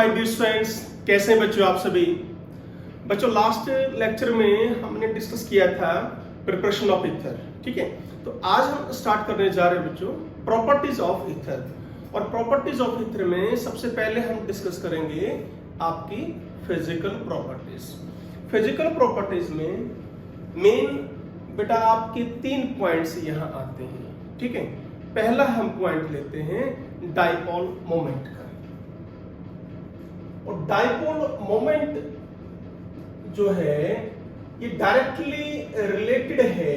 My dear students, कैसे हैं बच्चों आप सभी। बच्चों लास्ट लेक्चर में हमने डिस्कस किया था प्रिपरेशन ऑफ ईथर, ठीक है। तो आज हम स्टार्ट करने जा रहे हैं बच्चों प्रॉपर्टीज ऑफ ईथर। और प्रॉपर्टीज ऑफ ईथर में सबसे पहले हम डिस्कस करेंगे आपकी फिजिकल प्रॉपर्टीज। फिजिकल प्रॉपर्टीज में मेन बेटा आपके 3 पॉइंट्स यहाँ आते हैं, ठीक है। पहला हम पॉइंट लेते हैं डाइपोल मोमेंट का। और डाइपोल मोमेंट जो है ये डायरेक्टली रिलेटेड है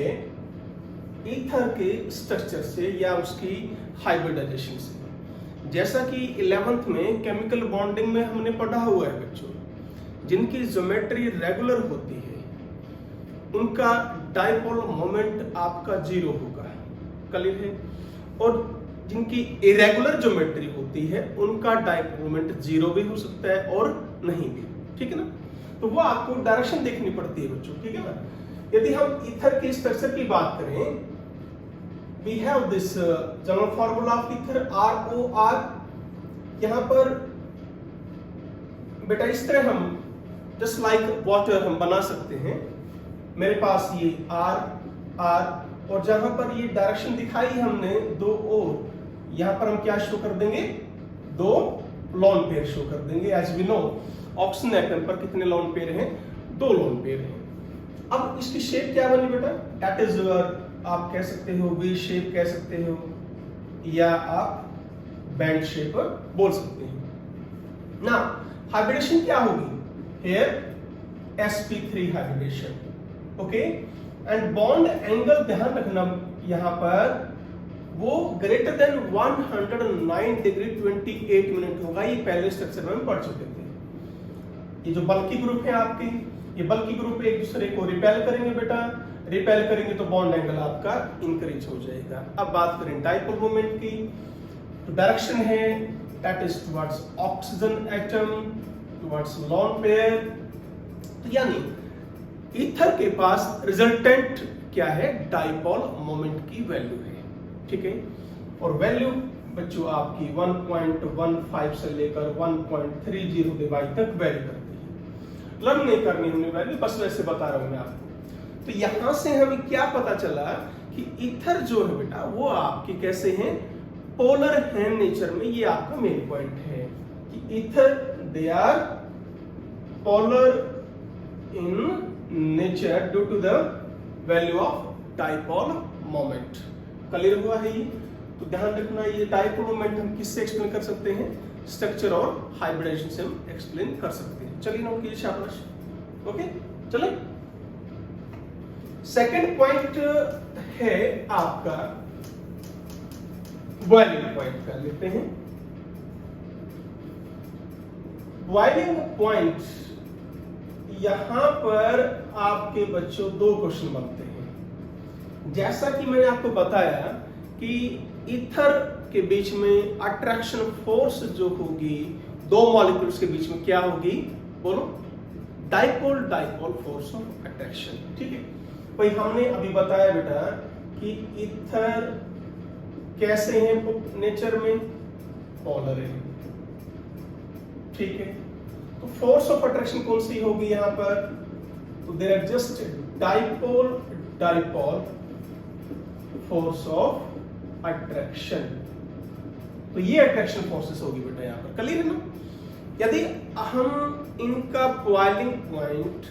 ईथर के स्ट्रक्चर से या उसकी हाइब्रिडाइजेशन से। जैसा कि 11th में केमिकल बॉन्डिंग में हमने पढ़ा हुआ है बच्चों, जिनकी ज्योमेट्री रेगुलर होती है उनका डाइपोल मोमेंट आपका 0 होगा, क्लियर है। और जिनकी इरेगुलर ज्योमेट्री होती है उनका डाइपोल मोमेंट 0 भी हो सकता है और नहीं भी, ठीक है ना। तो वो आपको डायरेक्शन देखनी पड़ती है बच्चों, ठीक है ना। यदि हम ईथर के स्ट्रक्चर की बात करें, we have this general formula of ether ROR। यहां पर बेटा इस तरह हम जस्ट लाइक वाटर हम बना सकते हैं। मेरे पास ये R और जहां पर ये डायरेक्शन दिखाई हमने 2 और यहां पर हम क्या शो कर देंगे, 2 लोन पेयर शो कर देंगे। As we know oxygen atom पर कितने लोन पेयर हैं, 2 लोन पेयर हैं। अब इसकी शेप क्या बनी बेटा, दैट इज आप कह सकते हो वी शेप कह सकते हो या आप बैंड शेप बोल सकते हैं ना। हाइब्रिडेशन क्या होगी, here sp3 hybridisation, okay. And bond angle ध्यान रखना यहां पर वो ग्रेटर देन 109 डिग्री 28 मिनट होगा। ये पहले स्ट्रक्चर में हम पढ़ चुके थे। ये जो बल्कि ग्रुप है आपके, ये बल्कि ग्रुप एक दूसरे को रिपेल करेंगे बेटा, रिपेल करेंगे तो बॉन्ड एंगल आपका इंक्रीज हो जाएगा। अब बात करें डाइपोल मोमेंट की, तो डायरेक्शन है that is towards oxygen atom, towards lone pair. तो यानी ईथर के पास रिजल्टेंट क्या है, डाइपोल मोमेंट की वैल्यू है, ठीक है। और वैल्यू बच्चों आपकी 1.15 से लेकर 1.30 डिवाइड तक वैरी करती है। लर्न नहीं करनी हमने वैल्यू, बस वैसे बता रहा हूं मैं आपको। तो यहां से हमें क्या पता चला कि ईथर जो है बेटा वो आपके कैसे हैं, पोलर है नेचर में। ये आपका मेन पॉइंट है कि ether they are polar in nature due to the value of dipole moment. Clear हुआ है ये। तो ध्यान रखना ये डाइपोल मोमेंट हम किससे एक्सप्लेन कर सकते हैं, स्ट्रक्चर और हाइब्रिडेशन से हम एक्सप्लेन कर सकते हैं। चलिए नोट कीजिए शाबाश, ओके। चलिए सेकंड पॉइंट है आपका बॉइलिंग पॉइंट कर लेते हैं। बॉइलिंग पॉइंट यहां पर आपके बच्चों 2 क्वेश्चन बनते हैं। जैसा कि मैंने आपको बताया कि ईथर के बीच में अट्रैक्शन फोर्स जो होगी 2 मॉलिक्यूल्स के बीच में क्या होगी, बोलो, डाइपोल फोर्स ऑफ अट्रैक्शन, ठीक है। भाई हमने अभी बताया बेटा कि ईथर कैसे हैं नेचर में, पोलर है, ठीक है। तो फोर्स ऑफ अट्रैक्शन कौन सी होगी यहां पर, तो there are just dipole force of attraction. तो ये अट्रैक्शन फोर्सेस होगी बेटा यहां पर, क्लियर है ना। यदि हम इनका बॉइलिंग पॉइंट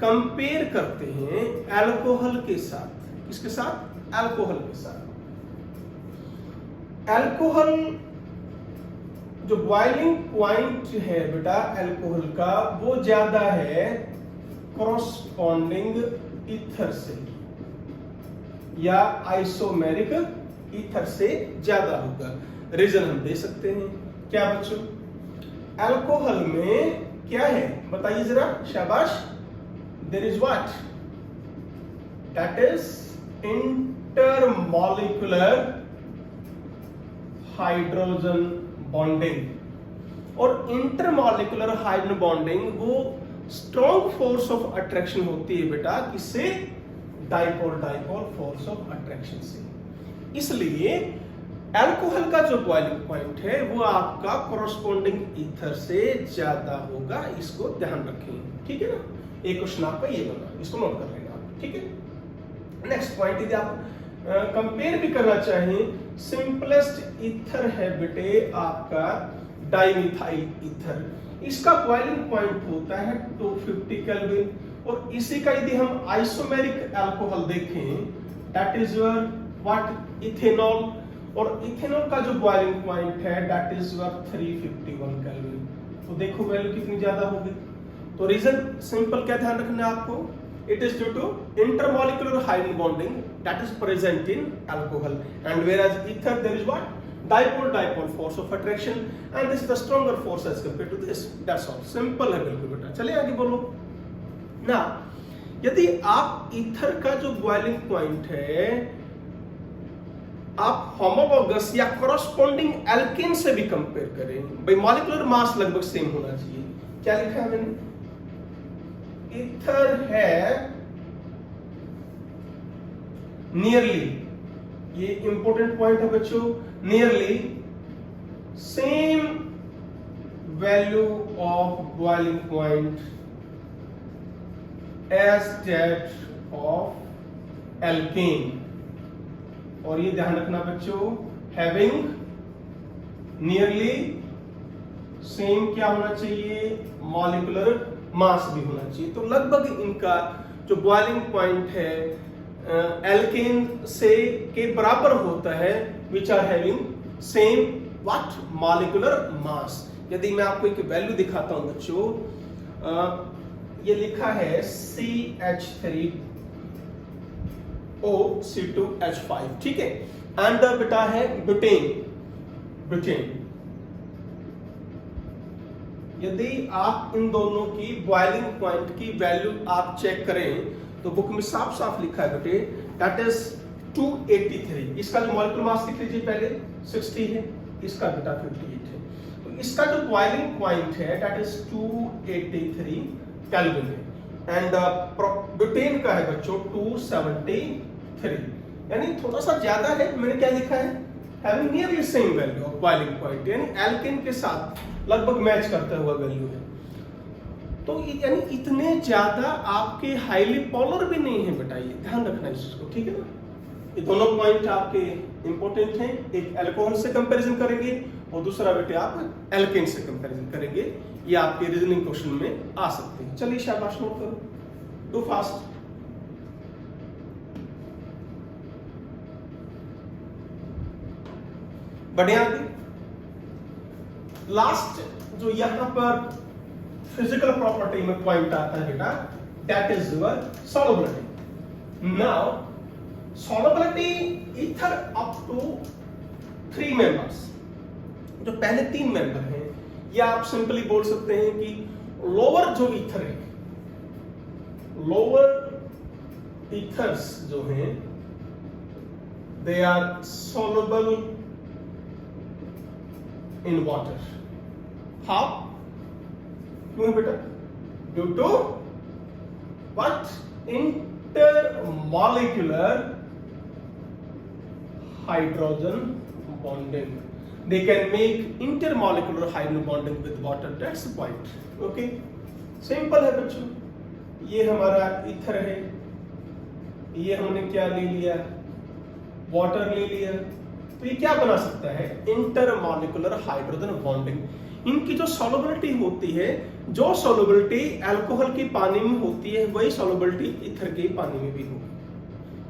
कंपेयर करते हैं अल्कोहल के साथ, किसके साथ, अल्कोहल के साथ। अल्कोहल जो बॉइलिंग पॉइंट है बेटा अल्कोहल का वो ज्यादा है कॉरस्पॉन्डिंग ईथर से या आइसोमेरिक ईथर से ज्यादा होगा। रीजन हम दे सकते हैं क्या बच्चों, अल्कोहल में क्या है बताइए जरा, शाबाश। There is what, that is intermolecular hydrogen bonding. और इंटरमॉलिक्यूलर हाइड्रोजन बॉन्डिंग वो स्ट्रॉन्ग फोर्स ऑफ अट्रैक्शन होती है बेटा, किससे, डाइपोल फोर्स ऑफ अट्रैक्शन से। इसलिए अल्कोहल का जो बॉइलिंग पॉइंट है वो आपका कोरोस्पोंडिंग ईथर से ज्यादा होगा, इसको ध्यान रखें, ठीक है ना। एक क्वेश्चन आपका ये बना, इसको नोट कर लेना आप, ठीक है। नेक्स्ट पॉइंट, यदि आप कंपेयर भी करना चाहें, सिंपलेस्ट ईथर है बेटे आपका डाइमिथाइल ईथर, इसका बॉइलिंग पॉइंट होता है 250 केल्विन, और इसी का यदि हम आइसोमेरिक अल्कोहल देखें, that is your what, ethanol, और इथेनॉल का जो बॉइलिंग पॉइंट है दैट इज योर 351 केल्विन। तो देखो वैल्यू कितनी ज्यादा होगी। तो रीजन सिंपल क्या ध्यान रखना है आपको, it is due to intermolecular hydrogen bonding that is present in alcohol, and whereas ether there is what, dipole force of attraction, and this is the stronger force as compared to this, that's all, simple है बिल्कुल बेटा। चलिए आगे बोलो ना। यदि आप ether का जो बॉइलिंग पॉइंट है आप होमोलॉगस या कोरोस्पोंडिंग एल्केन से भी कंपेयर करें, भाई मॉलिक्यूलर मास लगभग सेम होना चाहिए। क्या लिखा है मैंने, ईथर है नियरली, ये इंपॉर्टेंट पॉइंट है बच्चों, nearly same value of boiling point as that of alkane. और ये ध्यान रखना बच्चों, हैविंग नियरली सेम क्या होना चाहिए, मॉलिक्यूलर मास भी होना चाहिए। तो लगभग इनका जो बॉइलिंग पॉइंट है एल्केन से के बराबर होता है, which are having same what, molecular mass. यदि मैं आपको एक वैल्यू दिखाता हूं बच्चों, ये लिखा है CH3OC2H5, ठीक है, एंड बेटा है ब्यूटेन। यदि आप इन दोनों की बॉइलिंग पॉइंट की वैल्यू आप चेक करें तो बुक में साफ साफ लिखा है बेटे, दैट इज 283। इसका जो मॉलिक्यूलर मास लिख लीजिए पहले 60 है, इसका बेटा 58 है। तो इसका जो बॉइलिंग पॉइंट है दैट इज 283 केल्विन है, एंड ब्यूटेन का है बच्चों 273, यानी थोड़ा सा ज्यादा है। मैंने क्या लिखा है, having nearly same value of boiling point, यानी एल्केन के साथ लगभग मैच करता हुआ वैल्यू है। तो यानी इतने ज्यादा आपके हाईली पोलर भी नहीं है बेटा, ये ध्यान रखना है इसको, ठीक है ना। ये दोनों पॉइंट आपके इंपॉर्टेंट हैं, एक अल्कोहल से कंपैरिजन करेंगे और दूसरा बेटे आप एल्केन से कंपैरिजन करेंगे। ये आपके रीजनिंग क्वेश्चन में आ सकते हैं। चलिए शाबाश, नोट करो, डू फास्ट। बढ़िया। लास्ट जो यहां पर फिजिकल प्रॉपर्टी में पॉइंट आता है बेटा, that is your solubility. Now solubility ether up to 3 members, जो पहले 3 मेंबर हैं, या आप सिंपली बोल सकते हैं कि लोअर जो ईथर है, लोअर ईथर्स जो हैं they are soluble in water. How, क्यों है बेटा, due to what, intermolecular hydrogen bonding. They can make intermolecular hydrogen bonding with water. That's the point. Okay? Simple है बच्चों। ये हमारा ईथर है, ये हमने क्या ले लिया, वाटर ले लिया। तो ये क्या बना सकता है, इंटरमॉलिक्यूलर हाइड्रोजन बॉन्डिंग। इनकी जो सॉल्युबिलिटी होती है, जो सॉल्युबिलिटी अल्कोहल की पानी में होती है, वही सॉल्युबिलिटी ईथर के पानी में भी होगी।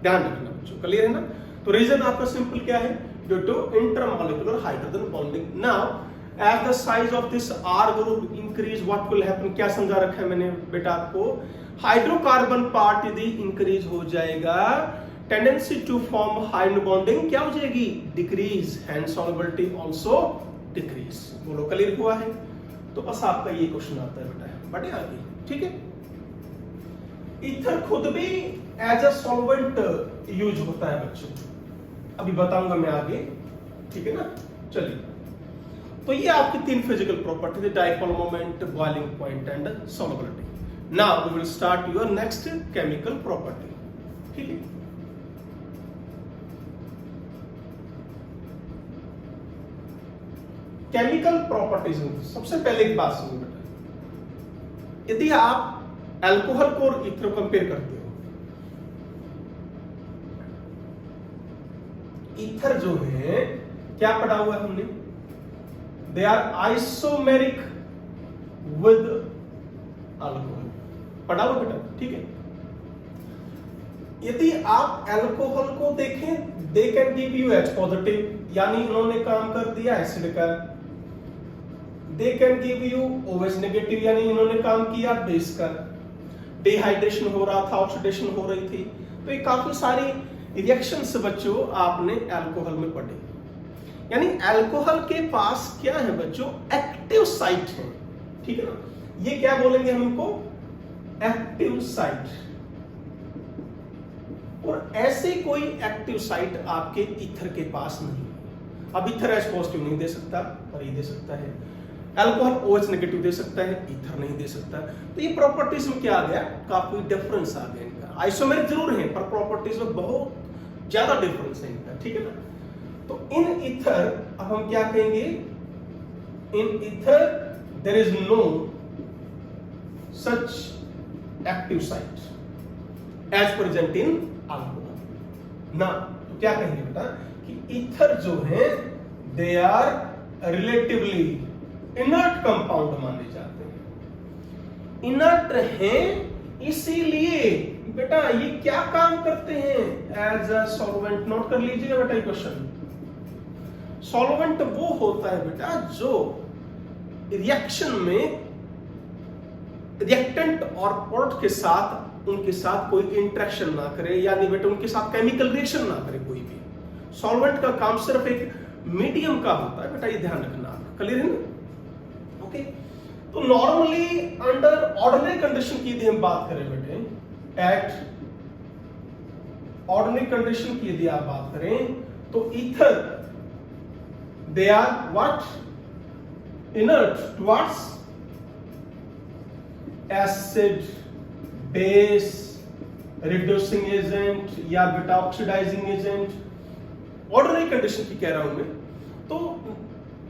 ध्यान रखना बच्चों, क्लियर है ना। तो रीजन आपका सिंपल क्या है, due to intermolecular hydrogen bonding. Now, as the size of this R group increase, what will happen? क्या समझा रखा है मैंने बेटा आपको, हाइड्रोकार्बन पार्ट यदि इंक्रीज हो जाएगा, tendency to form hydrogen bonding क्या हो जाएगी, decrease, and solubility also decrease. बोलो क्लियर हुआ है। तो बस आपका ये क्वेश्चन आता है बेटा, बड़े आगे, ठीक है। ईथर खुद भी एज अ सॉल्वेंट यूज होता है बच्चों, अभी बताऊंगा मैं आगे, ठीक है ना। चलिए, तो ये आपकी 3 physical property, dipole moment, boiling point and solubility. Now we will start your next chemical property, ठीक है। केमिकल प्रॉपर्टीज में सबसे पहले एक बात सुनो बेटा, यदि आप अल्कोहल को और ईथर को कंपेयर करते हो, ईथर जो है क्या पढ़ा हुआ है हमने, they are isomeric with alcohol, पढ़ा हुआ बेटा, ठीक है। यदि आप अल्कोहल को देखें, they can give you H positive, यानी उन्होंने काम कर दिया एसिड का। They can give you OH negative, यानी इन्होंने काम किया बेस का। डिहाइड्रेशन हो रहा था, ऑक्सीडेशन हो रही थी, तो ये काफी सारी रिएक्शंस बच्चों आपने अल्कोहल में पढ़े। यानी अल्कोहल के पास क्या है बच्चों, एक्टिव साइट है, ठीक है ना। ये क्या बोलेंगे हम इनको, एक्टिव साइट। और ऐसे कोई एक्टिव साइट आपके ईथर के पास नहीं है। अब ईथर H पॉजिटिव नहीं दे सकता और ये दे सकता है, अल्कोहल OH नेगेटिव दे सकता है, ईथर नहीं दे सकता। तो ये प्रॉपर्टीज में क्या आ गया, काफी डिफरेंस आ गया इनका। आइसोमेरिक जरूर है पर प्रॉपर्टीज में बहुत ज्यादा डिफरेंस है इनका, ठीक है ना। तो इन ईथर अब हम क्या कहेंगे, in ether there is no such active site as present in alcohol ना। तो क्या कहेंगे बेटा कि ईथर जो है they are relatively inert compound माने जाते हैं। इनर्ट हैं इसीलिए बेटा ये क्या काम करते हैं, एज अ सॉल्वेंट। नोट कर लीजिएगा बेटा ये क्वेश्चन। सॉल्वेंट वो होता है बेटा जो रिएक्शन में रिएक्टेंट और प्रोडक्ट के साथ उनके साथ कोई इंटरेक्शन ना करे, यानी बेटा उनके साथ केमिकल रिएक्शन ना करे कोई भी। सॉल्वेंट का काम सिर्फ एक मीडियम का होता है बेटा, ये ध्यान रखना। क्लियर है ना, ओके। तो नॉर्मली अंडर ऑर्डिनरी कंडीशन की यदि हम बात करें बेटे, एट ऑर्डिनरी कंडीशन की यदि आप बात करें तो ether they are what, inert towards acid, base, reducing agent या बेटा ऑक्सीडाइजिंग एजेंट। ऑर्डिनरी कंडीशन की कह रहा हूं मैं। तो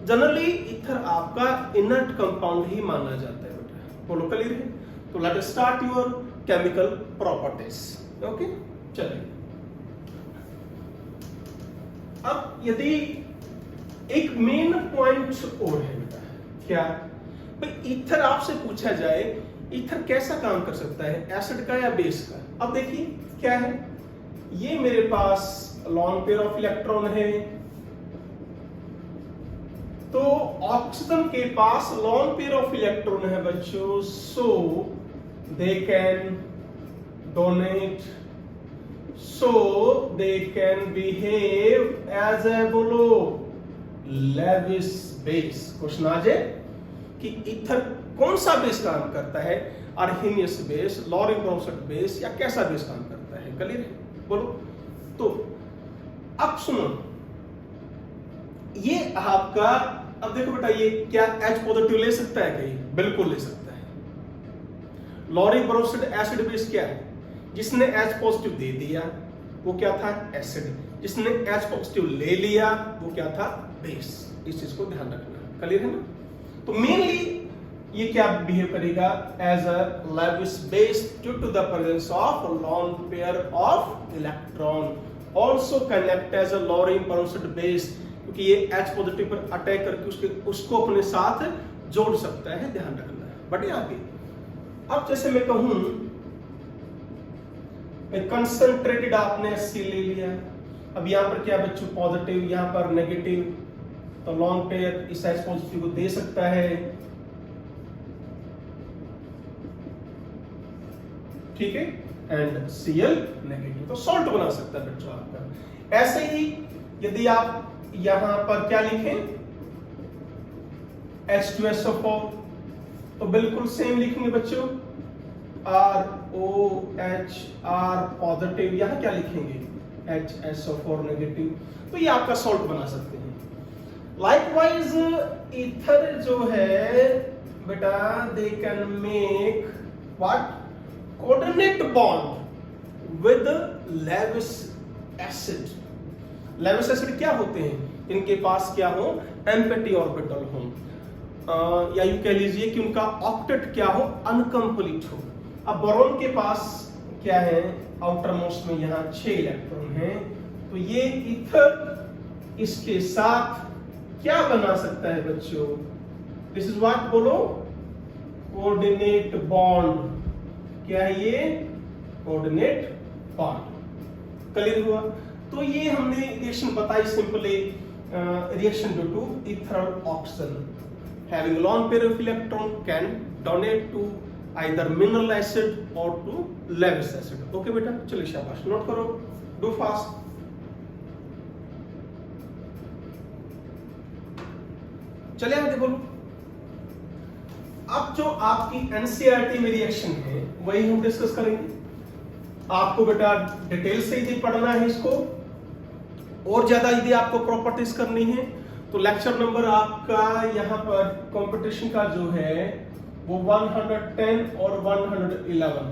जनरली ईथर आपका इनर्ट कंपाउंड ही माना जाता है बेटा। बोलो क्लियर है। तो let us start your chemical properties, okay. चलिए अब यदि एक मेन पॉइंट और है बेटा, क्या भाई, ईथर आपसे पूछा जाए ईथर कैसा काम कर सकता है, एसिड का या बेस का। अब देखिए क्या है, ये मेरे पास लॉन पेयर ऑफ इलेक्ट्रॉन है, तो ऑक्सीजन के पास लॉन पेयर ऑफ इलेक्ट्रॉन है बच्चों, so they can donate, so they can behave as a, बोलो, लेविस बेस। क्वेश्चन आ जाए कि ईथर कौन सा बेस काम करता है, अर्हीनियस बेस, लॉरेंट ब्रोमसेट बेस, या कैसा बेस काम करता है। क्लियर है, बोलो। तो अब सुनो, ये आपका, अब देखो बेटा, ये क्या H पॉजिटिव ले सकता है कहीं, बिल्कुल ले सकता है। लॉरेंट ब्रोमसेट एसिड बेस क्या है, जिसने H पॉजिटिव दे दिया वो क्या था, एसिड। जिसने H पॉजिटिव ले लिया वो क्या था, बेस। इस चीज को ध्यान रखना। क्लियर है ना। तो मेनली ये क्या बिहेव करेगा, as a Lewis base due to the presence of lone pair of electron, also can act as a लॉरेंट ब्रोमसेट बेस, क्योंकि ये H पॉजिटिव पर अटैक करके उसको अपने साथ जोड़ सकता है, ध्यान रखना है। बट आगे अब जैसे मैं कहूं कंसंट्रेटेड आपने HC ले लिया, अब यहां पर क्या बच्चों, पॉजिटिव, यहां पर नेगेटिव, तो लॉन पेयर इस H पॉजिटिव को दे सकता है, ठीक है, एंड Cl नेगेटिव, तो सॉल्ट बना सकता है बच्चों आपका। ऐसे ही यदि आप यहां पर क्या लिखें, H2SO4, तो बिल्कुल सेम लिखेंगे बच्चों, ROH, R पॉजिटिव, यहां क्या लिखेंगे, HSO4 नेगेटिव, तो ये आपका सॉल्ट बना सकते हैं। लाइकवाइज ईथर जो है बेटा, they can make what, coordinate bond with Lewis acid. Lewis acid क्या होते हैं, इनके पास क्या हो, एम्प्टी ऑर्बिटल हो, या यूं कह लीजिए कि उनका ऑक्टेट क्या हो, अनकंप्लीट हो। अब बोरॉन के पास क्या है, आउटर मोस्ट में यहाँ 6 इलेक्ट्रॉन हैं, तो ये ईथर इसके साथ क्या बना सकता है बच्चों, दिस इज व्हाट बोलो, कोऑर्डिनेट बॉन्ड। क्या है ये, कोऑर्डिनेट बॉन्ड। क्लियर हुआ? तो ये हमने रिएक्शन बताई simply, reaction due to ether oxygen having lone pair of electron can donate to either mineral acid or to Lewis acid. Okay बेटा, चलिए शाबाश, नोट करो, डू फास्ट। चलिए आगे बोलो। अब जो आपकी एनसीईआरटी में रिएक्शन है वही हम डिस्कस करेंगे। आपको बेटा डिटेल से यदि पढ़ना है इसको, और ज्यादा यदि आपको प्रॉपर्टीज करनी है, तो लेक्चर नंबर आपका यहाँ पर कंपटीशन का जो है वो 110 और 111,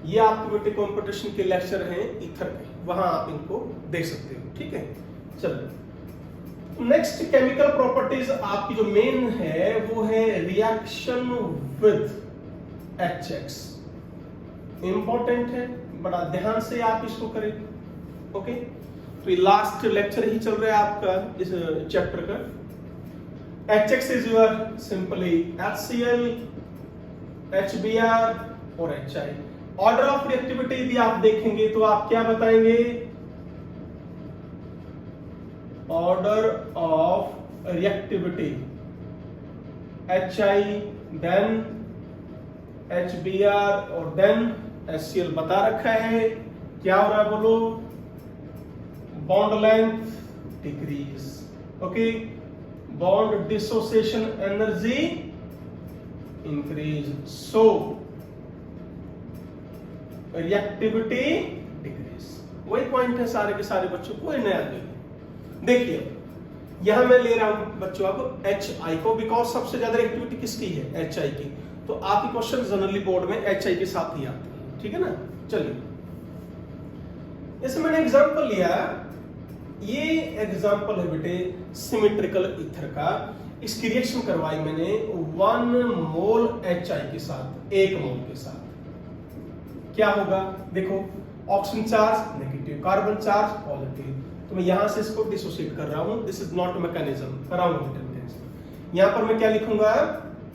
ये आपके बेटे कंपटीशन के लेक्चर हैं ईथर के, वहां आप इनको देख सकते हो। ठीक है, चलो नेक्स्ट केमिकल प्रॉपर्टीज आपकी जो मेन है वो है रिएक्शन विद HX। इंपॉर्टेंट है, बड़ा ध्यान से आप इसको करें। ओके, तो ये लास्ट लेक्चर ही चल रहा है आपका इस चैप्टर का। HX is your simply HCl, HBr और HI। ऑर्डर ऑफ रिएक्टिविटी यदि आप देखेंगे तो आप क्या बताएंगे, order of reactivity HI, then HBr और देन HCl बता रखा है। क्या हो रहा है बोलो, bond length decrease, okay, bond dissociation energy increase, so reactivity decrease. वही पॉइंट है सारे के सारे बच्चों, कोई नया नहीं। देखिए यहां मैं ले रहा हूं बच्चों अब HI को, बिकॉज सबसे ज्यादा रिएक्टिविटी किसकी है, HI की, तो आपके क्वेश्चन जनरली बोर्ड में HI के साथ ही आते हैं। ठीक है ना, चलिए इसमें मैंने एग्जांपल लिया, ये एग्जांपल है बेटे सिमेट्रिकल ईथर का। इसकी रिएक्शन करवाई मैंने 1 मोल HI के साथ, 1 मोल के साथ। क्या होगा देखो, oxygen charge negative, carbon charge positive, तो मैं यहां से इसको डिसोसिएट कर रहा हूं। This is not mechanism around. यहां पर मैं क्या लिखूंगा,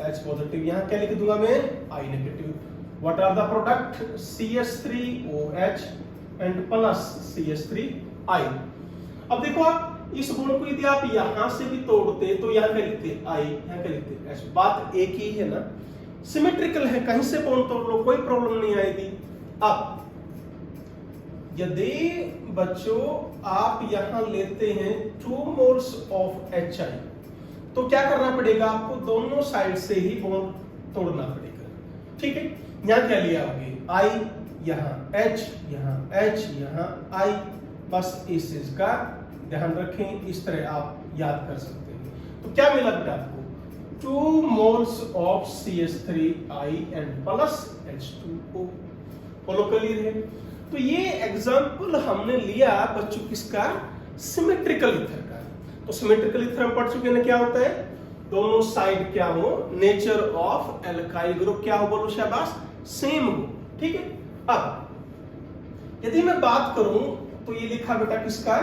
H पॉजिटिव, यहां क्या लिख दूंगा मैं, I negative. What are the product, CH3OH and plus CH3I। अब देखो आप इस बॉन्ड को यदि आप यहां से भी तोड़ते तो यहां क्या लिखते, I, यहां क्या लिखते H। बात एक ही है ना, सिमेट्रिकल है, कहीं से बॉन्ड तोड़ लो कोई प्रॉब्लम नहीं आएगी। अब यदि बच्चों आप यहां लेते हैं 2 मोल्स ऑफ HI, तो क्या करना पड़ेगा आपको, दोनों साइड से ही बॉन्ड तोड़ना पड़ेगा। ठीक है, यहां क्या लिया होगी, I, यहां H, यहां H, यहां I, बस इस चीज का ध्यान रखें, इस तरह आप याद कर सकते हैं। तो क्या मिला बेटा आपको, 2 moles of CH3I and plus H2O। Follow clear है? तो ये एग्जांपल हमने लिया बच्चों किसका, सिमेट्रिकल ईथर का। तो सिमेट्रिकल ईथर हम पढ़ चुके हैं क्या होता है, दोनों साइड क्या हो, नेचर ऑफ एल्काइल ग्रुप क्या हो, बोलो शाबाश, सेम हो। ठीक है, अब यदि मैं बात करूं तो ये लिखा बेटा किसका,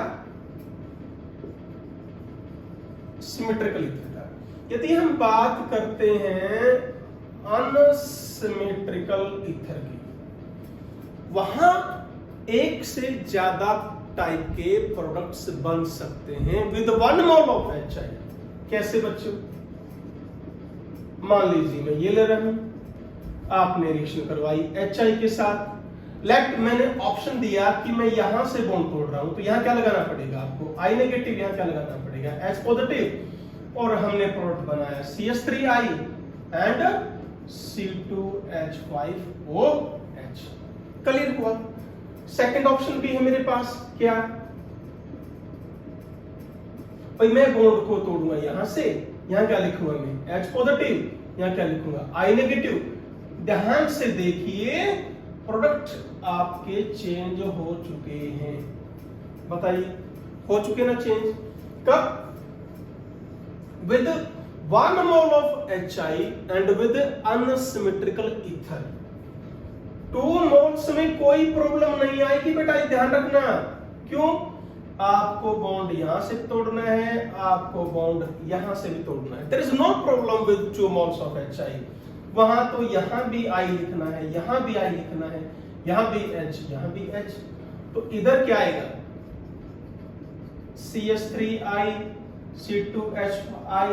सिमेट्रिकल ईथर का। यदि हम बात करते हैं अनसिमेट्रिकल ईथर की, वहां एक से ज्यादा टाइप के प्रोडक्ट्स बन सकते हैं विद 1 मोल ऑफ HI। कैसे बच्चों, मान लीजिए मैं ये ले रहा हूं, आपने रिएक्शन करवाई HI के साथ, लेफ्ट मैंने ऑप्शन दिया कि मैं यहां से बॉन्ड तोड़ रहा हूं, तो यहां क्या लगाना पड़ेगा आपको, I नेगेटिव, यहां क्या लगाना पड़ेगा, H पॉजिटिव, और हमने प्रोडक्ट बनाया CH3I एंड C2H5OH। क्लियर हुआ? सेकंड ऑप्शन भी है मेरे पास, क्या भाई, मैं बॉन्ड को तोड़ूंगा यहां से, यहां क्या लिखूंगा मैं, H पॉजिटिव, यहां क्या लिखूंगा, I नेगेटिव। ध्यान से देखिए, प्रोडक्ट आपके चेंज हो चुके हैं, बताइए हो चुके ना चेंज। कब? with 1 mole of HI and with unsymmetrical ether. 2 moles में कोई प्रॉब्लम नहीं आएगी बेटा, ये ध्यान रखना। क्यों? आपको बॉन्ड यहां से तोड़ना है, आपको बॉन्ड यहां से भी तोड़ना है। There is no problem with 2 moles of HI। वहां तो यहां भी I लिखना है, यहां भी I लिखना है, यहां भी H, यहां भी H। तो इधर क्या आएगा? CH3I, C2H5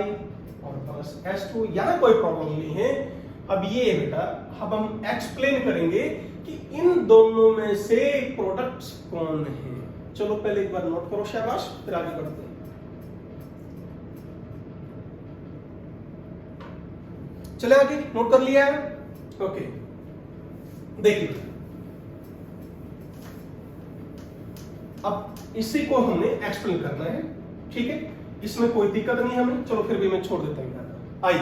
और प्लस H2। यहां कोई प्रॉब्लम नहीं है। अब ये बेटा अब हम एक्सप्लेन करेंगे कि इन दोनों में से प्रोडक्ट्स कौन है। चलो पहले एक बार नोट करो, शाबाश, फिर आगे बढ़ते हैं। चले आगे, नोट कर लिया है? ओके, देखिए अब इसी को हमने एक्सप्लेन करना है, ठीक है? इसमें कोई दिक्कत नहीं हमें, चलो फिर भी मैं छोड़ देता हूं। आइए,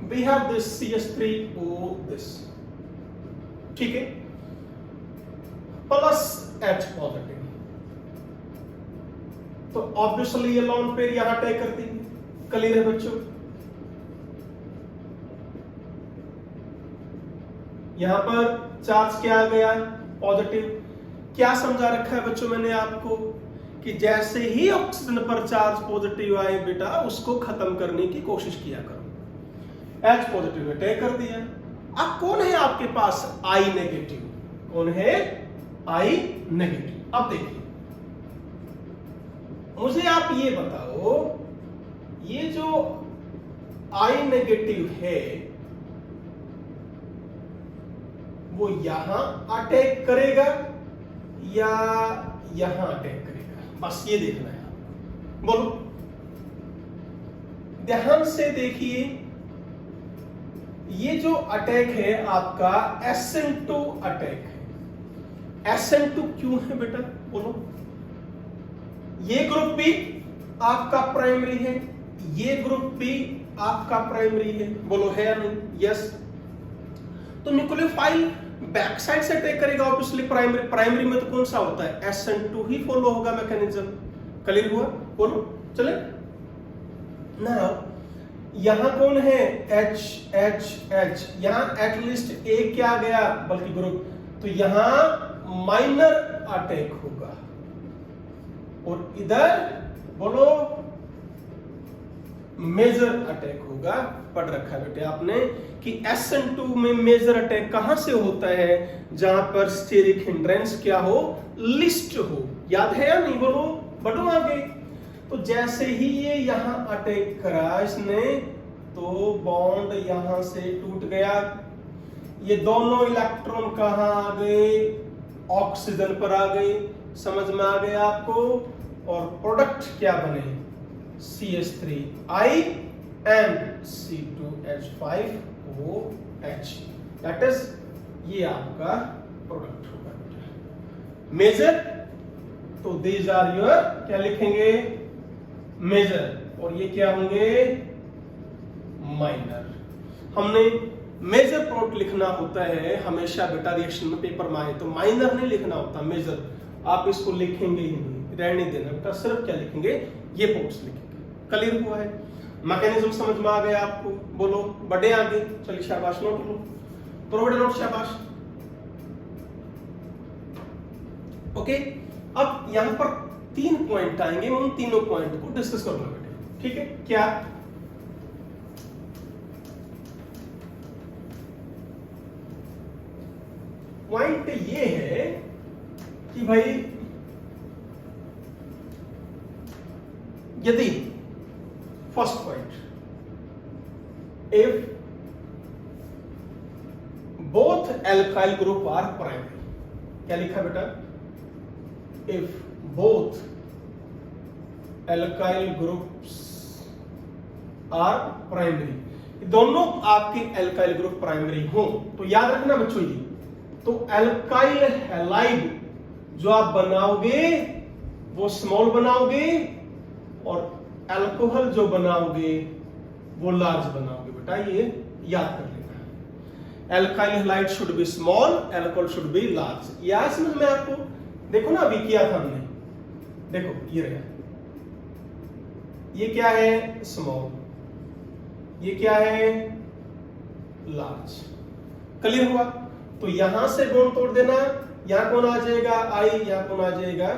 we have this CH3O this, ठीक है, प्लस H पॉजिटिव, तो ऑब्वियसली ये लोन पेयर यहां अटैक करती है। क्लियर है बच्चों? यहां पर चार्ज क्या आ गया? पॉजिटिव। क्या समझा रखा है बच्चों मैंने आपको कि जैसे ही ऑक्सीजन पर चार्ज पॉजिटिव आए बेटा, उसको खत्म करने की कोशिश किया करो। H पॉजिटिव अटैक कर दिया। अब कौन है आपके पास I नेगेटिव? कौन है I नेगेटिव? अब देखिए, मुझे आप ये बताओ, ये जो I नेगेटिव है वो यहां अटैक करेगा या यहां अटैक करेगा? बस ये देखना है। बोलो, ध्यान से देखिए, ये जो अटैक है आपका SN2 अटैक है। SN2 क्यों है बेटा? बोलो। ये ग्रुप भी आपका प्राइमरी है, ये ग्रुप भी आपका प्राइमरी है। बोलो है या नहीं? यस। तो न्यूक्लियोफाइल बैक साइड से अटैक करेगा ऑब्वियसली। प्राइमरी में तो कौन सा होता है? SN2 ही फॉलो होगा मैकेनिज्म। क्लियर हुआ? बोलो, चले ना। यहां कौन है? H H H। यहां एटलीस्ट एक क्या गया बल्कि ग्रुप, तो यहां माइनर अटैक होगा और इधर बोलो मेजर अटैक होगा। पढ़ रखा है बेटे आपने कि SN2 में मेजर अटैक कहां से होता है? जहां पर स्टेरिक हिंड्रेंस क्या हो? लिस्ट हो। याद है या नहीं? बोलो, बढ़ो आगे। तो जैसे ही ये यहां अटैक करा इसने, तो बॉन्ड यहां से टूट गया। ये दोनों इलेक्ट्रॉन कहां आ गए? ऑक्सीजन पर आ गए। समझ में आ गया आपको? और प्रोडक्ट क्या बने? CH3I and C2H5OH। That is ये आपका प्रोडक्ट होगा। मेजर, तो दीज आर योर, क्या लिखेंगे? मेजर। और ये क्या होंगे? माइनर। हमने मेजर प्रोडक्ट लिखना होता है हमेशा बेटा रिएक्शन में, पेपर में आए तो माइनर नहीं लिखना होता, मेजर। आप इसको लिखेंगे ही नहीं, रहने देना बेटा। सिर्फ क्या लिखेंगे? ये प्रोडक्ट्स लिखेंगे। क्लियर हुआ है? मैकेनिज्म समझ में आ गया आपको? बोलो, बढ़े आगे। चलिए शाबाश, नोट लो, करो बेटा नोट, शाबाश। ओके, अब यहां पर 3 पॉइंट आएंगे, उन तीनों पॉइंट को डिस्कस करूंगा बेटे, ठीक है? क्या? पॉइंट ये है कि भाई यदि first point, if both alkyl group are primary, क्या लिखा बेटा? If both alkyl groups are primary, दोनों आपके एल्काइल ग्रुप प्राइमरी हो, तो याद रखना बच्चों ये, तो एल्काइल हैलाइड जो आप बनाओगे वो स्मॉल बनाओगे और अल्कोहल जो बनाओगे वो लार्ज बनाओगे बेटा, ये याद कर लेना। Alkyl halide should be small, alcohol should be large. याद समझ में आपको? देखो ना, अभी किया था हमने, देखो ये रहा, ये क्या है स्मॉल, ये क्या है लार्ज। क्लियर हुआ? तो यहां से बॉन्ड तोड़ देना, यहां कौन आ जाएगा आई, यहां कौन आ जाएगा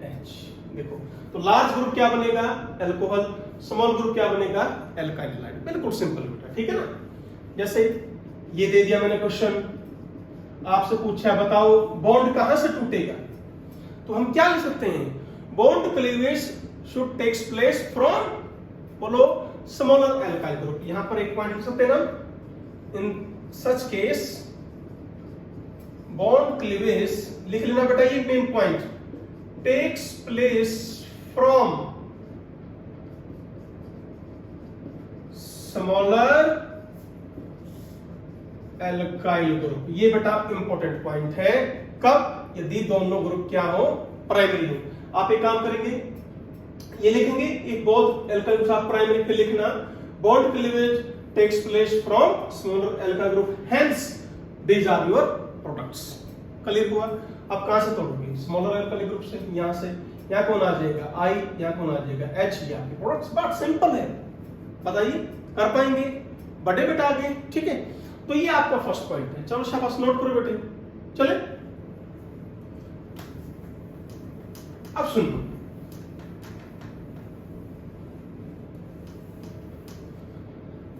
एच। देखो तो लार्ज ग्रुप क्या बनेगा एल्कोहल, स्मॉल ग्रुप क्या बनेगा एल्काइल हैलाइड। बिल्कुल सिंपल बेटा, ठीक है ना। जैसे ये दे दिया मैंने क्वेश्चन, आपसे पूछा बताओ बॉन्ड कहां से टूटेगा, तो हम क्या लिख सकते हैं, bond cleavage should takes place from बोलो स्मॉलर एल्काइल ग्रुप। यहां पर एक पॉइंट लिख सकते हैं ना, in such case bond cleavage लिख लेना बेटा, ये main point, takes place from smaller alkyl group. ये बेटा इंपॉर्टेंट पॉइंट है, कब, यदि दोनों ग्रुप क्या हो प्राइमरी हो। आप एक काम करेंगे, ये लिखेंगे एक बॉन्ड एल्काइल ग्रुप आप प्राइमरी पे लिखना, bond cleavage takes place from smaller alkyl group, hence these are your products. Clear हुआ? अब कहां से तोड़ोगे, स्मॉलर एल्काइल ग्रुप से, यहां से, यहां कौन आ जाएगा आई, यहां कौन आ जाएगा एच, ये आपके प्रोडक्ट्स। बात सिंपल है, बताइए कर पाएंगे, बड़े बेटा आगे, ठीक है। तो ये आपका फर्स्ट पॉइंट है, चलो शाबाश नोट करो बेटे। चले अब सुन लो,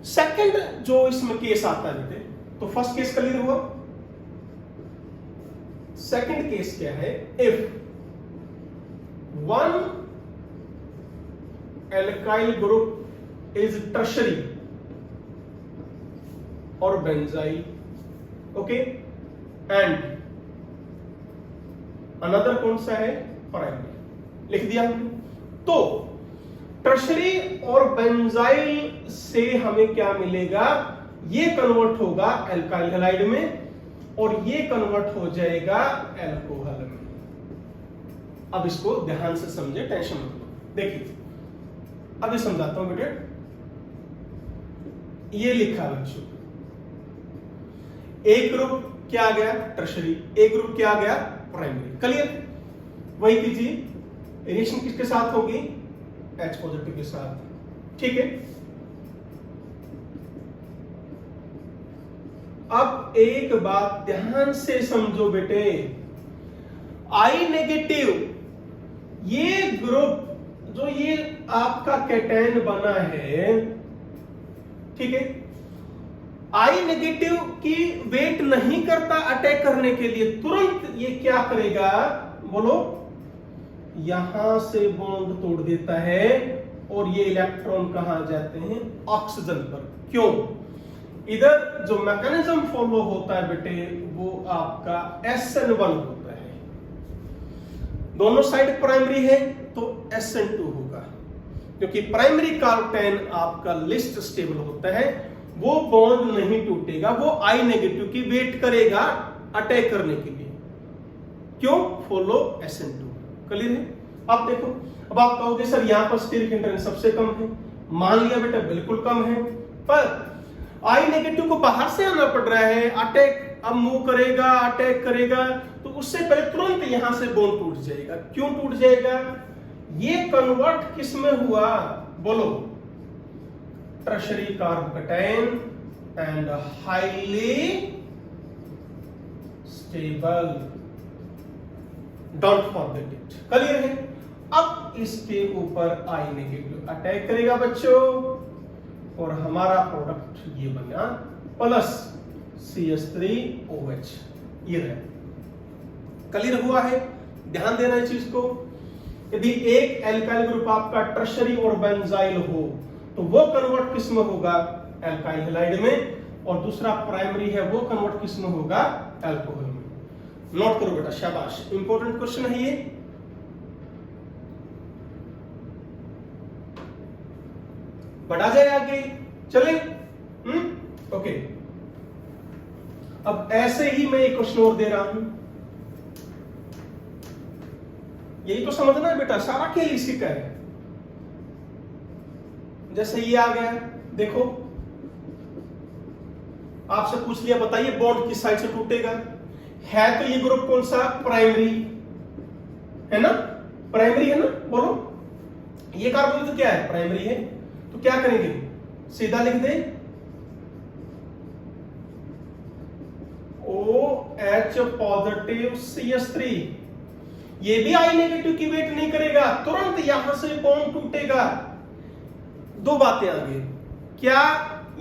सेकंड जो इसमें केस आता है बेटे, तो फर्स्ट केस क्लियर हुआ, सेकंड केस क्या है, if one alkyl group is tertiary और बेंजाइल, ओके, एंड अनदर कौन सा है प्राइमरी, लिख दिया हमने। तो टर्शरी और बेंजाइल से हमें क्या मिलेगा, ये कन्वर्ट होगा एल्काइल हैलाइड में और ये कन्वर्ट हो जाएगा एल्कोहल में। अब इसको ध्यान से समझे, टेंशन मत लो। देखिए अभी समझाता हूं बेटे, ये लिखा बच्चों, एक ग्रुप क्या आ गया टर्शरी, एक ग्रुप क्या आ गया प्राइमरी। क्लियर? वही कीजिए, रिएक्शन किसके साथ होगी, H पॉजिटिव के साथ, ठीक है। अब एक बात ध्यान से समझो बेटे, I नेगेटिव ये ग्रुप जो ये आपका कैटायन बना है, ठीक है, I नेगेटिव की वेट नहीं करता अटैक करने के लिए, तुरंत ये क्या करेगा बोलो, यहां से बॉन्ड तोड़ देता है और ये इलेक्ट्रॉन कहां जाते हैं ऑक्सीजन पर। क्यों? इधर जो मैकेनिज्म फॉलो होता है बेटे वो आपका SN1 होता है, दोनों साइड प्राइमरी है तो SN2 होगा, क्योंकि प्राइमरी कार्बोटाइन आपका लिस्ट स्टेबल होता है, वो बॉन्ड नहीं टूटेगा, वो I नेगेटिव की वेट करेगा अटैक करने के लिए। क्यों? Follow SN2। क्लियर है? अब देखो, अब आप कहोगे सर यहां पर स्टीरिक हिंड्रेंस सबसे कम है, मान लिया बेटा बिल्कुल कम है, पर I नेगेटिव को बाहर से आना पड़ रहा है, अटैक अब मूव करेगा, अटैक करेगा, तो उससे पहले तुरंत यहां से बॉन्ड टूट जाएगा। क्यों टूट जाएगा? ये कन्वर्ट किस में हुआ बोलो, tertiary carbocation and highly stable, don't forget it. Clear है? अब इसके ऊपर I नेगेटिव अटैक करेगा बच्चों और हमारा प्रोडक्ट ये बना प्लस CH3OH, ये है। क्लियर हुआ है? ध्यान देना इस चीज को, यदि एक एल्काइल ग्रुप आपका टर्शरी और बेंजाइल हो तो वो कन्वर्ट किस में होगा एल्काइल हैलाइड में, और दूसरा प्राइमरी है वो कन्वर्ट किस में होगा एल्कोहल में। नोट करो बेटा, शाबाश, इंपॉर्टेंट क्वेश्चन है ये। बढ़ा जाए आगे, चले? ओके, अब ऐसे ही मैं एक क्वेश्चन और दे रहा हूं, यही तो समझना है बेटा, सारा खेल इसी का है। जैसे ये आ गया, देखो आपसे पूछ लिया बताइए बॉन्ड किस साइड से टूटेगा, है तो ये ग्रुप कौन सा प्राइमरी है ना, प्राइमरी है ना, बोलो ये कार्बोनिल तो क्या है, प्राइमरी है। तो क्या करेंगे, सीधा लिख दे OH पॉजिटिव CH3, ये भी I नेगेटिव की वेट नहीं करेगा, तुरंत यहां से बॉन्ड टूटेगा। दो बातें आगे, क्या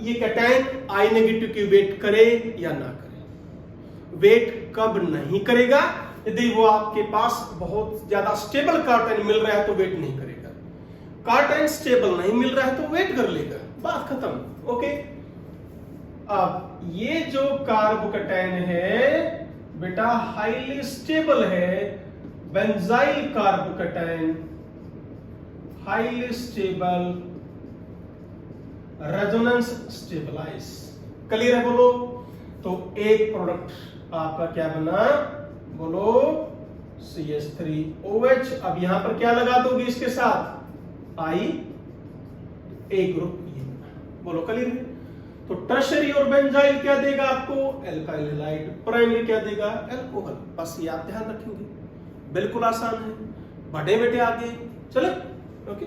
ये कैटायन I नेगेटिव की वेट करे या ना करे। वेट कब नहीं करेगा, यदि वो आपके पास बहुत ज्यादा स्टेबल कार्टेन मिल रहा है तो वेट नहीं करेगा। कार्टेन स्टेबल नहीं मिल रहा है तो वेट कर लेगा, बात खत्म। ओके, अब ये जो कार्बोकैटायन है बेटा हाईली स्टेबल है, benzyl carbocation highly stable, resonance stabilise. Clear है बोलो। तो एक प्रोडक्ट आपका क्या बना, बोलो CH3OH। अब यहां पर क्या लगा दोगे इसके साथ, I A ग्रुप, ये बोलो क्लियर है। तो टर्शरी और बेंजाइल क्या देगा आपको, एल्काइल हैलाइड, प्राइमरी क्या देगा, एल्कोहल। बस ये आप ध्यान रखेंगे, बिल्कुल आसान है। बढ़े बेटे आगे चले। ओके,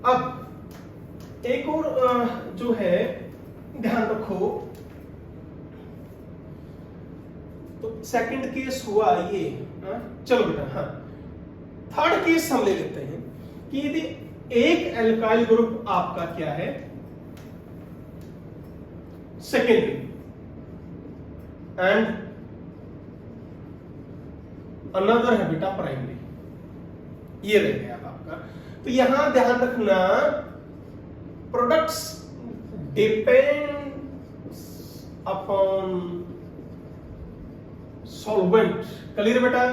अब एक और जो है ध्यान रखो, तो सेकंड केस हुआ ये, चलो बेटा हाँ, थर्ड केस हम ले लेते हैं कि यदि एक एल्काइल ग्रुप आपका क्या है, सेकेंडरी, एंड अनदर है बेटा प्राइमरी, ये रह गया आपका। तो यहां ध्यान रखना, products depend upon solvent. Clear बेटा।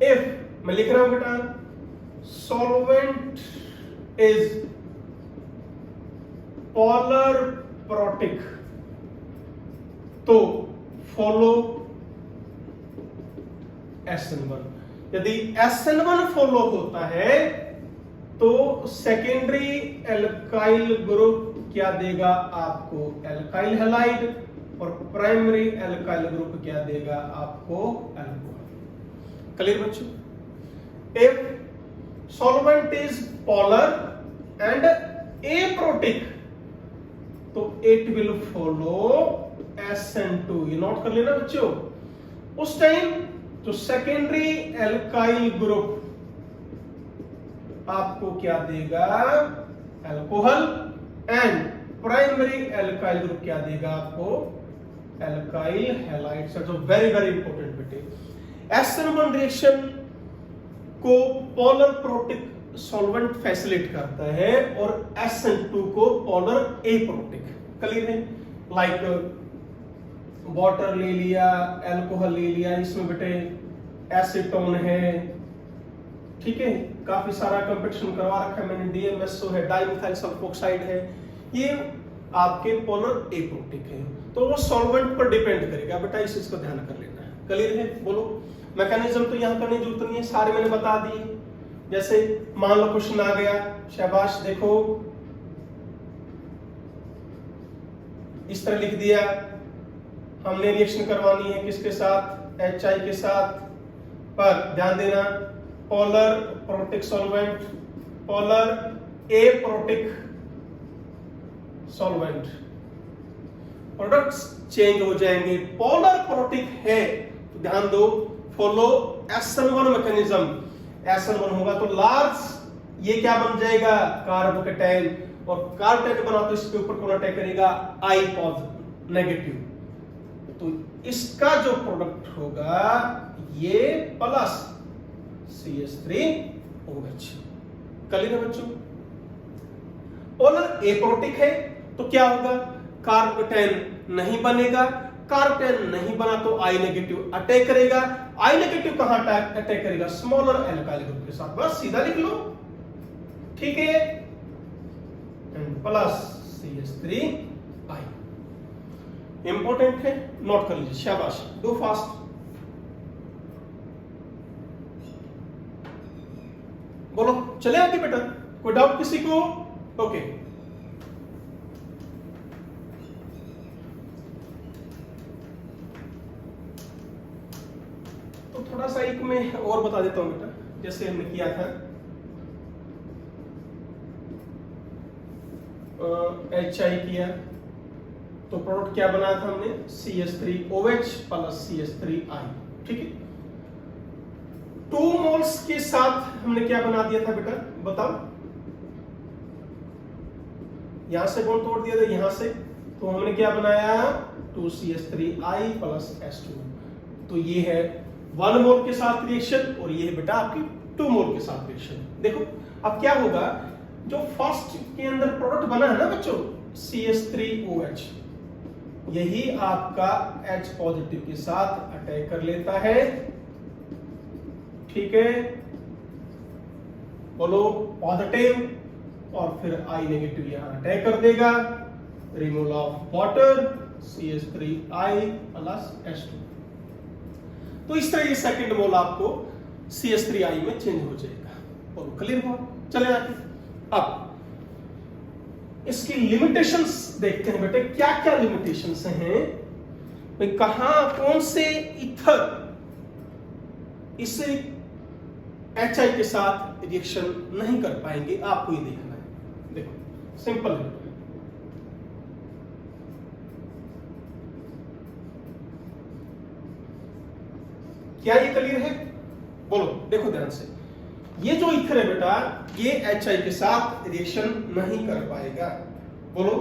इफ मैं लिख रहा हूं बेटा, सॉल्वेंट इज पोलर प्रोटिक, तो फॉलो SN1। यदि SN1 फॉलो होता है तो सेकेंडरी एल्काइल ग्रुप क्या देगा आपको, एल्काइल हैलाइड, और प्राइमरी एल्काइल ग्रुप क्या देगा आपको, अल्कोहल। क्लियर बच्चों। If solvent is polar and aprotic तो इट विल फॉलो SN2, ये नोट कर लेना बच्चों। उस टाइम जो सेकेंडरी एल्काइल ग्रुप आपको क्या देगा, alcohol, and primary alkyl group क्या देगा आपको, एल्काइल हैलाइड। जो वेरी वेरी इंपॉर्टेंट बेटे, SN1 रिएक्शन को पोलर प्रोटिक सॉल्वेंट फैसिलिट करता है और SN2 को पोलर एप्रोटिक। क्लियर है। लाइक वाटर ले लिया, अल्कोहल ले लिया, इसमें बेटे एसीटोन है, ठीक है, काफी सारा कंपटीशन करवा रखा है मैंने, DMSO है, डाइमिथाइल सल्फोक्साइड है, ये आपके पोलर एप्रोटिक है। तो वो सॉल्वेंट पर डिपेंड करेगा बेटा, इस चीज को ध्यान कर लेना है। क्लियर है। बोलो मैकेनिज्म तो यहां करने की जरूरत नहीं है, सारे मैंने बता दिए। जैसे मान लो क्वेश्चन आ गया, शाबाश, देखो इस तरह लिख दिया, हमने रिएक्शन करवानी है किसके साथ, HI के साथ, पर ध्यान देना polar protic solvent, polar aprotic solvent, products change हो जाएंगे। पोलर प्रोटिक है तो ध्यान दो, फॉलो SN1 मैकेनिज्म। SN1 होगा तो लार्ज, ये क्या बन जाएगा, कार्बोकैटायन, और कार्बोकैटायन बना तो इसके ऊपर कौन अटैक करेगा, I नेगेटिव। तो इसका जो प्रोडक्ट होगा ये प्लस CH3OH। क्लियर है बच्चों। पोलर एप्रोटिक है तो क्या होगा, कार्बोकैटायन नहीं बनेगा, कार्बोकैटायन नहीं बना तो I नेगेटिव अटैक करेगा। I नेगेटिव कहां अटैक करेगा, स्मॉलर एल्काइल ग्रुप के साथ। बस सीधा लिख लो, ठीक है, एंड प्लस CH3I। इंपॉर्टेंट है, नोट कर लीजिए, शाबाश, डू फास्ट। बोलो चले आगे बेटा, कोई डाउट किसी को? ओके तो थोड़ा सा एक मैं और बता देता हूं बेटा, जैसे हमने किया था HI किया तो प्रोडक्ट क्या बनाया था हमने, CH3OH प्लस CH3I, ठीक है। 2 मोल्स के साथ हमने क्या बना दिया था बेटा, बताओ, यहां से बॉन्ड तोड़ दिया था यहां से, तो हमने क्या बनाया 2CH3I प्लस H2। तो ये है 1 मोल के साथ रिएक्शन और ये है बेटा आपकी 2 मोल के साथ रिएक्शन। देखो अब क्या होगा, जो फर्स्ट के अंदर प्रोडक्ट बना है ना बच्चों CH3OH, यही आपका H पॉजिटिव के साथ अटैक कर लेता है, ठीक है, बोलो पॉजिटिव, और फिर I नेगेटिव यहां अटैक कर देगा, removal of water CH3I plus H2। तो इस तरह ये सेकंड मोल आपको CH3I में चेंज हो जाएगा। बोलो क्लियर हुआ? चले आगे, अब इसकी लिमिटेशंस देखते हैं बेटे, क्या क्या लिमिटेशंस हैं भाई, कहां कौन से इथर इससे HI के साथ रिएक्शन नहीं कर पाएंगे, आपको ये देखना है। देखो सिंपल है, क्या ये क्लियर है? बोलो देखो ध्यान से, ये जो इथर है बेटा ये HI के साथ रिएक्शन नहीं कर पाएगा। बोलो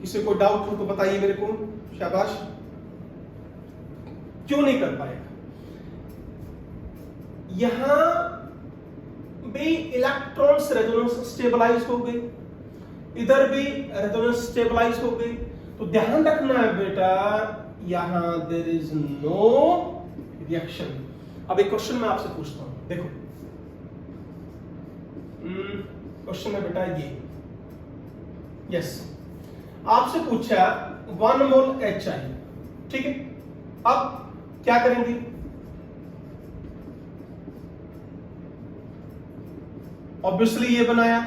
किसी को डाउट हो तो बताइए मेरे को, शाबाश। क्यों नहीं कर पाएगा? यहां भी इलेक्ट्रॉन्स रेजोनेंस स्टेबलाइज हो गए, इधर भी रेजोनेंस स्टेबलाइज हो गए, तो ध्यान रखना है बेटा यहां देयर इज नो रिएक्शन। अब एक क्वेश्चन मैं आपसे पूछता हूं, देखो क्वेश्चन है बेटा ये, यस आपसे पूछा 1 मोल HI, ठीक है, अब क्या करेंगे, ऑब्वियसली ये बनाया,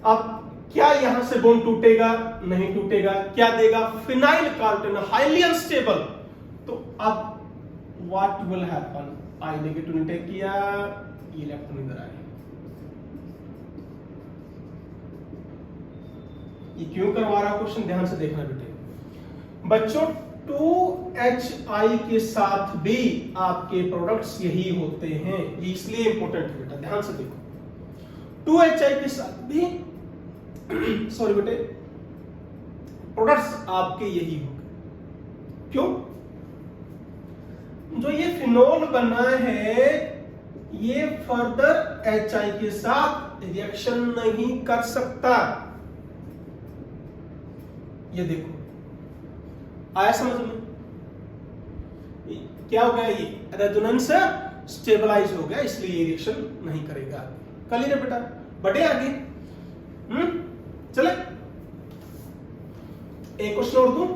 अब क्या यहां से बॉन्ड टूटेगा? नहीं टूटेगा, क्या देगा, फिनाइल कार्बोनेट, हाईली अनस्टेबल। तो अब what will happen, I negative ने टेक किया, इलेक्ट्रॉन इधर आए, ये क्यों करवा रहा क्वेश्चन, ध्यान से देखना बेटे बच्चों। 2HI के साथ भी आपके प्रोडक्ट्स यही होते हैं, ये इसलिए इंपॉर्टेंट है बेटा, ध्यान से देखो। 2HI के साथ भी सॉरी बेटे प्रोडक्ट्स आपके यही होंगे। क्यों? जो ये फिनोल बना है ये फर्दर HI के साथ रिएक्शन नहीं कर सकता। ये देखो आया समझ में? क्या हो गया, ये रेजोनेंस स्टेबलाइज हो गया, इसलिए ये रिएक्शन नहीं करेगा। क्लियर है बेटा? बढ़े आगे, चले एक क्वेश्चन और दूं,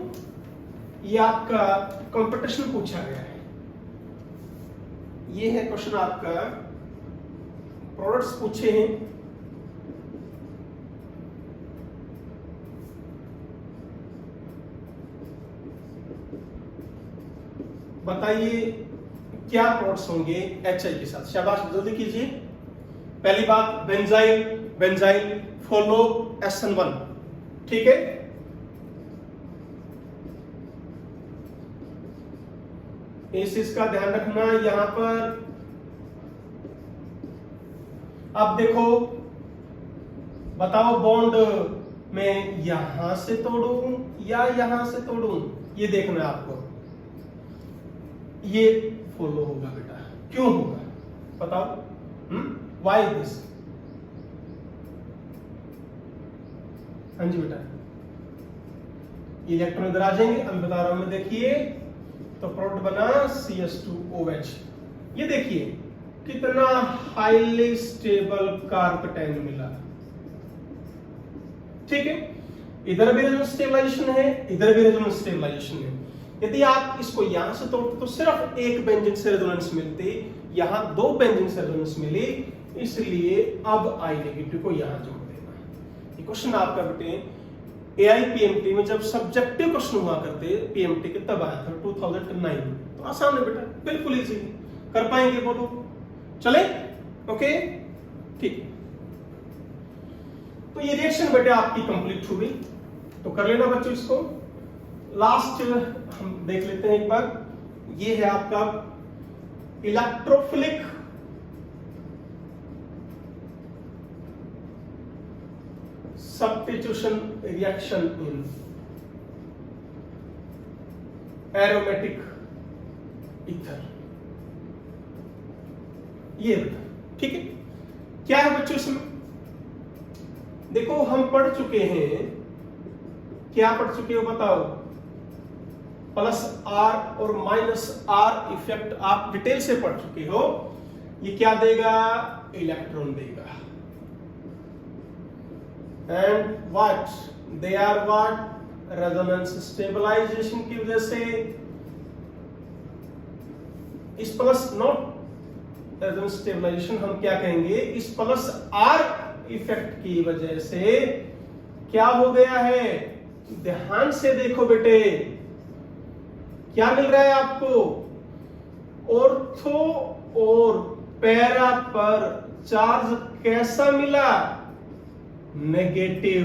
ये आपका कंपटीशन पूछा गया है, ये है क्वेश्चन आपका, प्रोडक्ट्स पूछे हैं, बताइए क्या प्रोडक्ट्स होंगे HI के साथ। शाबाश जल्दी कीजिए। पहली बात बेंजाइल, बेंजाइल फॉलो SN1, ठीक है, इस चीज का ध्यान रखना यहां पर। अब देखो बताओ बॉन्ड में यहां से तोड़ूं या यहां से तोड़ूं, ये देखना है आपको। ये फॉलो होगा बेटा, क्यों होगा बताओ, व्हाई दिस? हाँ जी बेटा, इलेक्ट्रॉन इधर आ जाएंगे, अब बता रहा हूं मैं, देखिए तो प्रोडक्ट बना CH2OH। ये देखिए कितना हाईली स्टेबल कार्बोकैटायन मिला, ठीक है, इधर भी रेजोनेंस स्टेबलाइजेशन है, इधर भी रेजोनेंस स्टेबलाइजेशन है। यदि आप इसको यहां से तोड़ते तो सिर्फ एक बेंजीन से रेजोनेंस मिलती, यहां 2 बेंजीन से रेजोनेंस मिली, इसलिए अब I नेगेटिव को यहां जोड़ देना। ये क्वेश्चन आपका बेटे AIPMT में जब सब्जेक्टिव क्वेश्चन हुआ करते PMT के, तब आया था 2009 में। तो आसान है बेटा, बिल्कुल इजी, कर पाएंगे बोलो, चले, ओके ठीक। तो ये रिएक्शन बेटे आपकी कंप्लीट हुई, तो कर लेना बच्चों इसको। लास्ट हम देख लेते हैं एक बार, ये है आपका electrophilic substitution reaction in aromatic ether. ये बेटा ठीक है, क्या है बच्चों इसमें? देखो हम पढ़ चुके हैं, क्या पढ़ चुके हो बताओ? प्लस आर और माइनस आर इफेक्ट आप डिटेल से पढ़ चुके हो। ये क्या देगा? इलेक्ट्रॉन देगा। And what they are, what resonance stabilisation की वजह से इस प्लस नॉट रेजोनेंस स्टेबलाइजेशन हम क्या कहेंगे, इस प्लस आर इफेक्ट की वजह से क्या हो गया है? ध्यान से देखो बेटे, क्या मिल रहा है आपको? ऑर्थो और पैरा पर चार्ज कैसा मिला? नेगेटिव।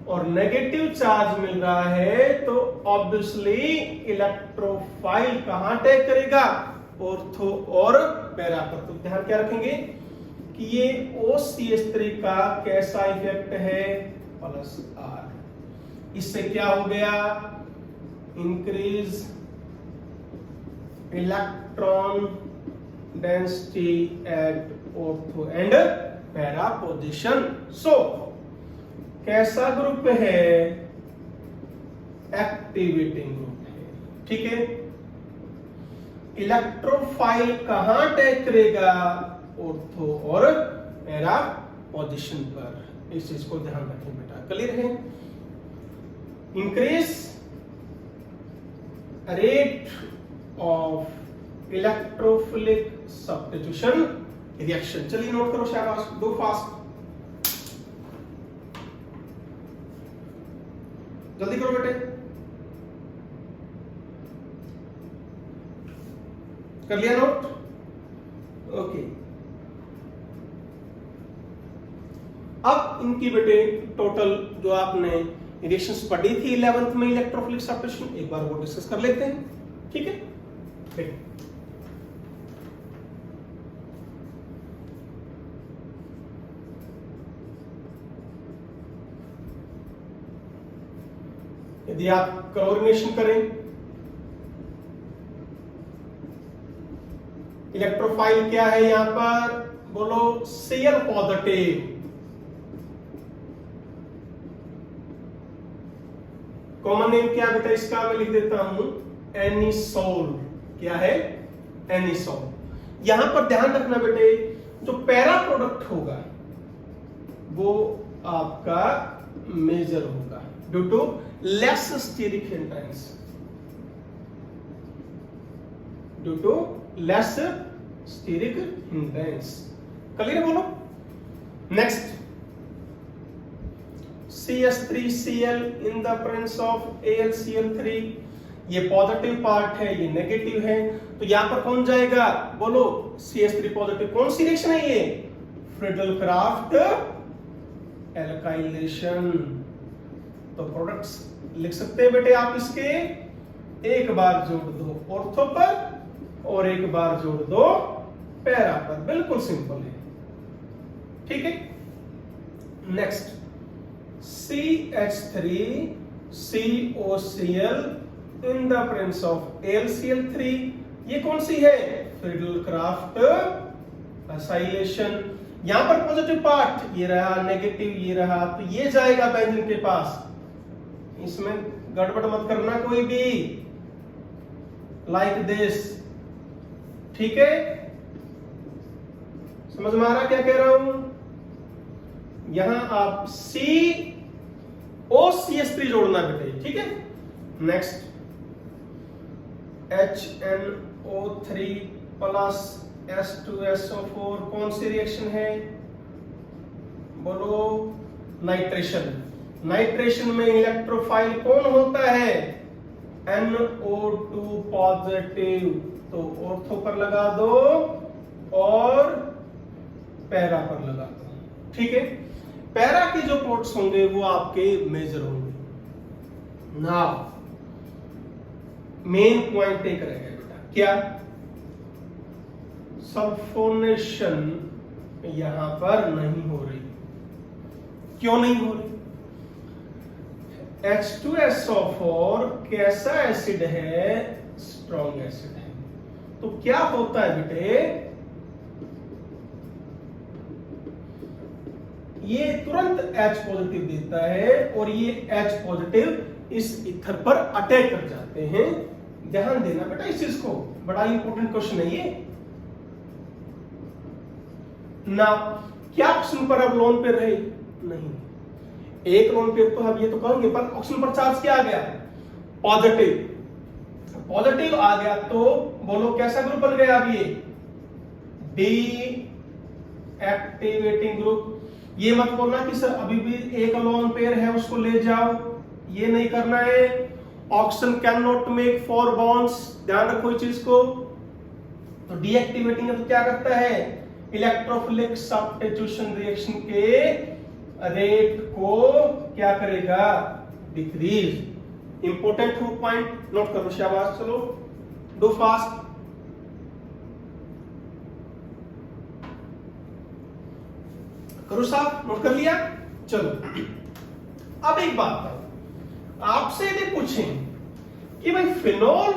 और नेगेटिव चार्ज मिल रहा है तो ऑब्वियसली इलेक्ट्रोफाइल कहां अटैक करेगा? ऑर्थो और पैरा पर। तो ध्यान क्या रखेंगे कि ये OCH3 का कैसा इफेक्ट है? Plus R. इससे क्या हो गया? Increase electron density at ortho and para position. So कैसा ग्रुप है? एक्टिवेटिंग ग्रुप है, ठीक है। इलेक्ट्रोफाइल कहां अटैक करेगा? ऑर्थो और पैरा पोजीशन पर। इस चीज को ध्यान रखें बेटा, क्लियर है? Increase rate of electrophilic substitution reaction. चलिए नोट करो, शाबाश, दो फास्ट, जल्दी करो बेटे, कर लिया नोट? ओके। अब इनकी बेटे टोटल जो आपने रिएक्शंस पढ़ी थी 11th में इलेक्ट्रोफिलिक सब्स्टिट्यूशन, एक बार वो डिस्कस कर लेते हैं, ठीक है? ठीक। यदि आप कोऑर्डिनेशन करें, इलेक्ट्रोफाइल क्या है यहां पर? बोलो, Cl पॉजिटिव। कॉमन नेम क्या बेटा इसका? मैं लिख देता हूं एनिसोल। क्या है? एनिसोल। यहां पर ध्यान रखना बेटे, जो पैरा प्रोडक्ट होगा वो आपका मेजर होगा due to less steric hindrance, due to less steric hindrance. Clear? बोलो next. CH3Cl in the presence of AlCl3, ये पॉजिटिव पार्ट है, ये नेगेटिव है, तो यहां पर कौन जाएगा? बोलो, CH3 पॉजिटिव। कौन सी रिएक्शन है ये? Friedel-Crafts alkylation. तो प्रोडक्ट्स लिख सकते हैं बेटे आप इसके, एक बार जोड़ दो ऑर्थो पर और एक बार जोड़ दो पैरा पर, बिल्कुल सिंपल है, ठीक है? Next, CH3 COCl in the presence of AlCl3, ये कौन सी है? Friedel-Crafts acylation. यहां पर पॉजिटिव पार्ट ये रहा, नेगेटिव ये रहा, तो ये जाएगा बेंजीन के पास। इसमें गड़बड़ मत करना कोई भी, लाइक दिस, ठीक है? समझ में आ रहा क्या कह रहा हूं? यहां आप COCH3 जोड़ना बेटे, ठीक है? नेक्स्ट, HNO3 प्लस H2SO4 कौन सी रिएक्शन है? बोलो, नाइट्रेशन। नाइट्रेशन में इलेक्ट्रोफाइल कौन होता है? NO2 positive. तो ऑर्थो पर लगा दो और पैरा पर लगा दो। ठीक है, पैरा के जो पोर्ट्स होंगे वो आपके मेजर होंगे। नाउ मेन पॉइंट एक रहेगा बेटा, क्या? सल्फोनेशन यहां पर नहीं हो रही। क्यों नहीं हो रही? H2SO4 कैसा एसिड है? स्ट्रॉन्ग एसिड है। तो क्या होता है बेटे, ये तुरंत H पॉजिटिव देता है और ये H पॉजिटिव इस ईथर पर अटैक कर जाते हैं। ध्यान देना बेटा इस चीज को, बड़ा इंपॉर्टेंट क्वेश्चन है ये ना। क्या ऑक्सीजन पर अब लोन पेयर रहे? नहीं, एक लोन पेयर तो अब ये तो कहेंगे, पर ऑक्सीजन पर चार्ज क्या आ गया? पॉजिटिव। पॉजिटिव आ गया तो बोलो कैसा ग्रुप बन गया? अब ये डी एक्टिवेटिंग ग्रुप। ये मत बोलना कि सर अभी भी एक लोन पेयर है उसको ले जाओ, ये नहीं करना है। Oxygen can not make 4 bonds, ध्यान रखो इस चीज को। तो डीएक्टिवेटिंग है तो क्या करता है? इलेक्ट्रोफिलिक सब्स्टिट्यूशन रिएक्शन के रेट को क्या करेगा? डिक्रीज। इंपॉर्टेंट पॉइंट नोट करो, शाबाश, चलो डू फास्ट। करो साहब, नोट कर लिया? चलो अब एक बात करो, आपसे यदि पूछें कि भाई फिनोल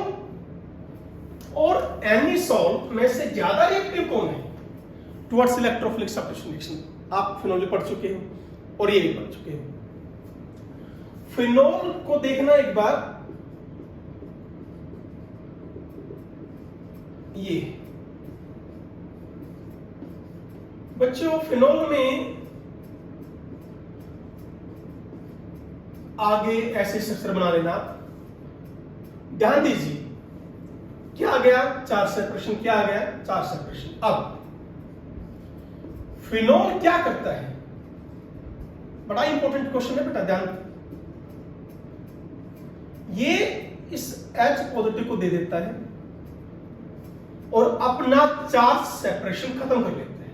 और एनिसोल में से ज्यादा रिएक्टिव कौन है टुवर्ड्स इलेक्ट्रोफिलिक सब्स्टिट्यूशन रिएक्शन? आप फिनोल पढ़ चुके हो और ये भी पढ़ चुके हो। फिनोल को देखना एक बार, ये बच्चों फिनोल में आगे ऐसे स्ट्रक्चर बना लेना। ध्यान दीजिए क्या आ गया? 4 सेपरेशन। क्या आ गया? 4 सेपरेशन। अब फिनोल क्या करता है? बड़ा इंपॉर्टेंट क्वेश्चन है बेटा, ध्यान। ये इस H पॉजिटिव को दे देता है और अपना चार्ज सेपरेशन खत्म कर लेता है।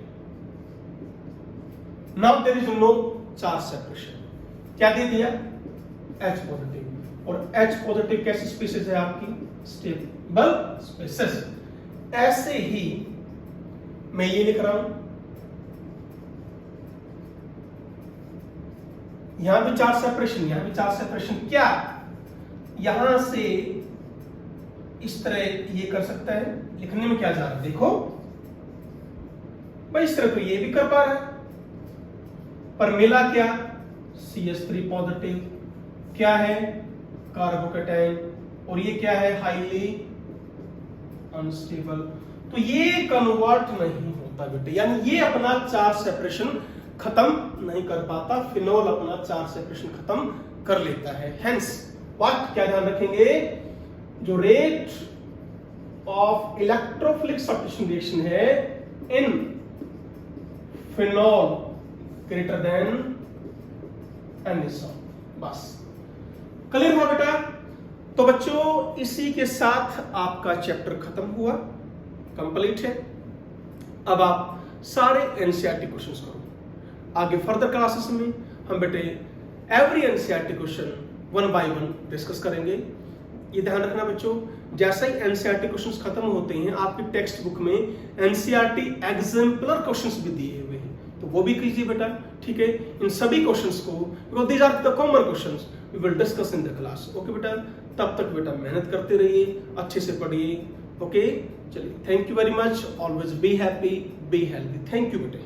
Now there is no charge separation. क्या दे दिया? H positive. और H पॉजिटिव कैसी स्पीशीज है आपकी? Stable species. ऐसे ही मैं ये लिख रहा हूं, यहां भी 4 सेपरेशन, यहां भी 4 सेपरेशन। क्या यहां से इस तरह ये कर सकता है? लिखने में क्या जा रहा है देखो भाई, इस तरह तो ये भी कर पा रहा है, पर मिला क्या? CH3 positive. क्या है? कार्बोकेटाइन। और ये क्या है? Highly unstable. तो ये कन्वर्ट नहीं होता बेटे, यानी ये अपना 4 सेपरेशन खत्म नहीं कर पाता। फिनोल अपना 4 सेपरेशन खत्म कर लेता है। हेंस व्हाट, क्या ध्यान रखेंगे? जो rate of electrophilic substitution reaction है इन फिनोल ग्रेटर देन एनिसोल। बस क्लियर हुआ बेटा? तो बच्चों इसी के साथ आपका चैप्टर खत्म हुआ, कंप्लीट है। अब आप सारे एनसीईआरटी क्वेश्चंस करो। आगे फर्दर क्लासेस में हम बेटे every NCERT question 1 by 1 discuss करेंगे। ये ध्यान रखना बच्चों, जैसे ही एनसीईआरटी क्वेश्चंस खत्म होते हैं आपकी टेक्स्ट बुक में एनसीईआरटी एग्जाम्पलर क्वेश्चंस भी दिए हुए हैं, तो वो भी कीजिए बेटा। ठीक है, इन सभी क्वेश्चंस को, because these are the common questions, we will discuss in the class. Okay बेटा, तब तक बेटा मेहनत करते रहिए, अच्छे से पढ़िए। ओके, चलिए, thank you very much. Always be happy, be healthy. Thank you बेटे।